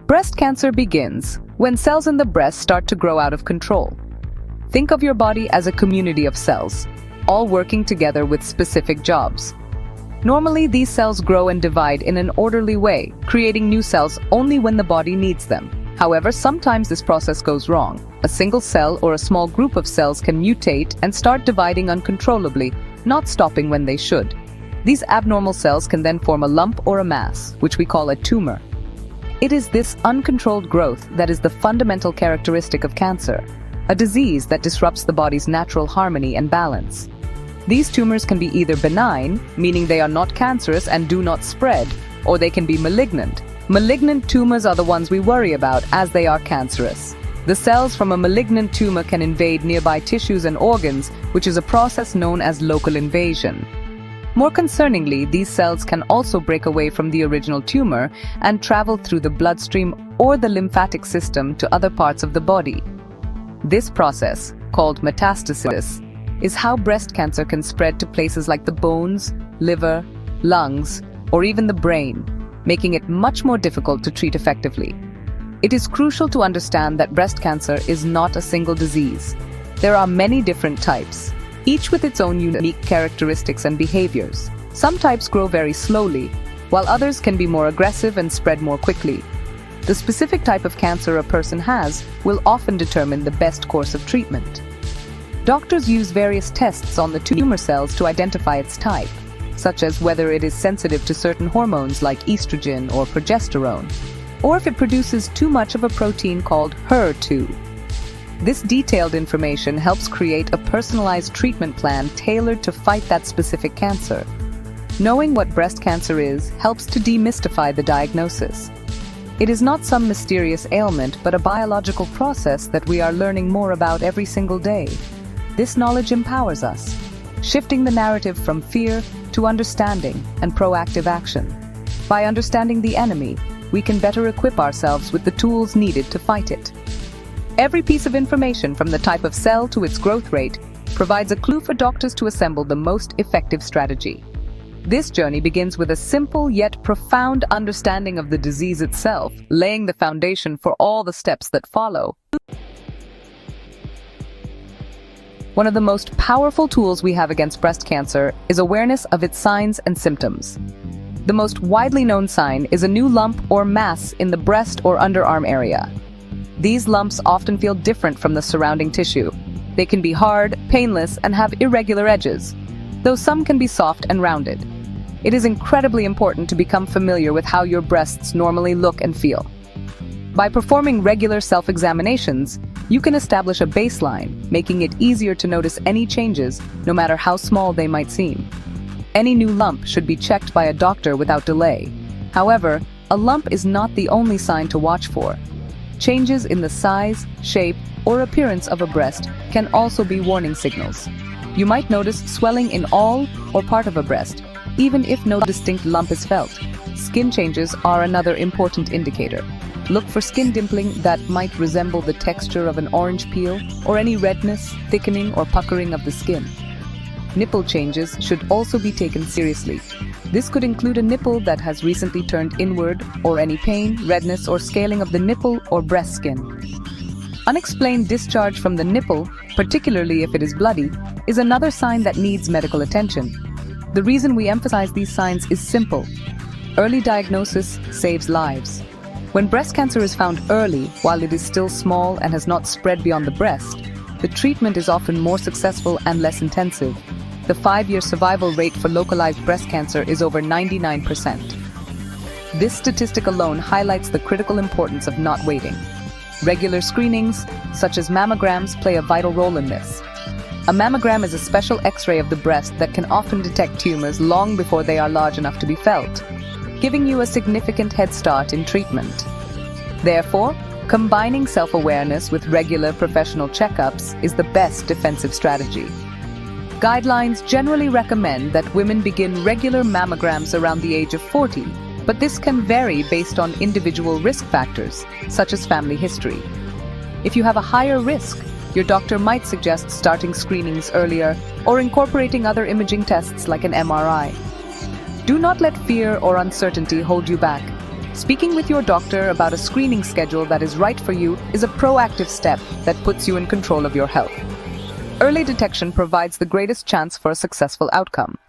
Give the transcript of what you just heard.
Breast cancer begins when cells in the breast start to grow out of control. Think of your body as a community of cells, all working together with specific jobs. Normally, these cells grow and divide in an orderly way, creating new cells only when the body needs them. However, sometimes this process goes wrong. A single cell or a small group of cells can mutate and start dividing uncontrollably, not stopping when they should. These abnormal cells can then form a lump or a mass, which we call a tumor. It is this uncontrolled growth that is the fundamental characteristic of cancer, a disease that disrupts the body's natural harmony and balance. These tumors can be either benign, meaning they are not cancerous and do not spread, or they can be malignant. Malignant tumors are the ones we worry about as they are cancerous. The cells from a malignant tumor can invade nearby tissues and organs, which is a process known as local invasion. More concerningly, these cells can also break away from the original tumor and travel through the bloodstream or the lymphatic system to other parts of the body. This process, called metastasis, is how breast cancer can spread to places like the bones, liver, lungs, or even the brain, making it much more difficult to treat effectively. It is crucial to understand that breast cancer is not a single disease. There are many different types, each with its own unique characteristics and behaviors. Some types grow very slowly, while others can be more aggressive and spread more quickly. The specific type of cancer a person has will often determine the best course of treatment. Doctors use various tests on the tumor cells to identify its type, such as whether it is sensitive to certain hormones like estrogen or progesterone, or if it produces too much of a protein called HER2. This detailed information helps create a personalized treatment plan tailored to fight that specific cancer. Knowing what breast cancer is helps to demystify the diagnosis. It is not some mysterious ailment, but a biological process that we are learning more about every single day. This knowledge empowers us, shifting the narrative from fear to understanding and proactive action. By understanding the enemy, we can better equip ourselves with the tools needed to fight it. Every piece of information, from the type of cell to its growth rate, provides a clue for doctors to assemble the most effective strategy. This journey begins with a simple yet profound understanding of the disease itself, laying the foundation for all the steps that follow. One of the most powerful tools we have against breast cancer is awareness of its signs and symptoms. The most widely known sign is a new lump or mass in the breast or underarm area. These lumps often feel different from the surrounding tissue. They can be hard, painless, and have irregular edges, though some can be soft and rounded. It is incredibly important to become familiar with how your breasts normally look and feel. By performing regular self-examinations, you can establish a baseline, making it easier to notice any changes, no matter how small they might seem. Any new lump should be checked by a doctor without delay. However, a lump is not the only sign to watch for. Changes in the size, shape, or appearance of a breast can also be warning signals. You might notice swelling in all or part of a breast, even if no distinct lump is felt. Skin changes are another important indicator. Look for skin dimpling that might resemble the texture of an orange peel, or any redness, thickening, or puckering of the skin. Nipple changes should also be taken seriously. This could include a nipple that has recently turned inward, or any pain, redness, or scaling of the nipple or breast skin. Unexplained discharge from the nipple, particularly if it is bloody, is another sign that needs medical attention. The reason we emphasize these signs is simple. Early diagnosis saves lives. When breast cancer is found early, while it is still small and has not spread beyond the breast, the treatment is often more successful and less intensive. The 5-year survival rate for localized breast cancer is over 99%. This statistic alone highlights the critical importance of not waiting. Regular screenings, such as mammograms, play a vital role in this. A mammogram is a special X-ray of the breast that can often detect tumors long before they are large enough to be felt, giving you a significant head start in treatment. Therefore, combining self-awareness with regular professional checkups is the best defensive strategy. Guidelines generally recommend that women begin regular mammograms around the age of 40, but this can vary based on individual risk factors, such as family history. If you have a higher risk, your doctor might suggest starting screenings earlier or incorporating other imaging tests like an MRI. Do not let fear or uncertainty hold you back. Speaking with your doctor about a screening schedule that is right for you is a proactive step that puts you in control of your health. Early detection provides the greatest chance for a successful outcome.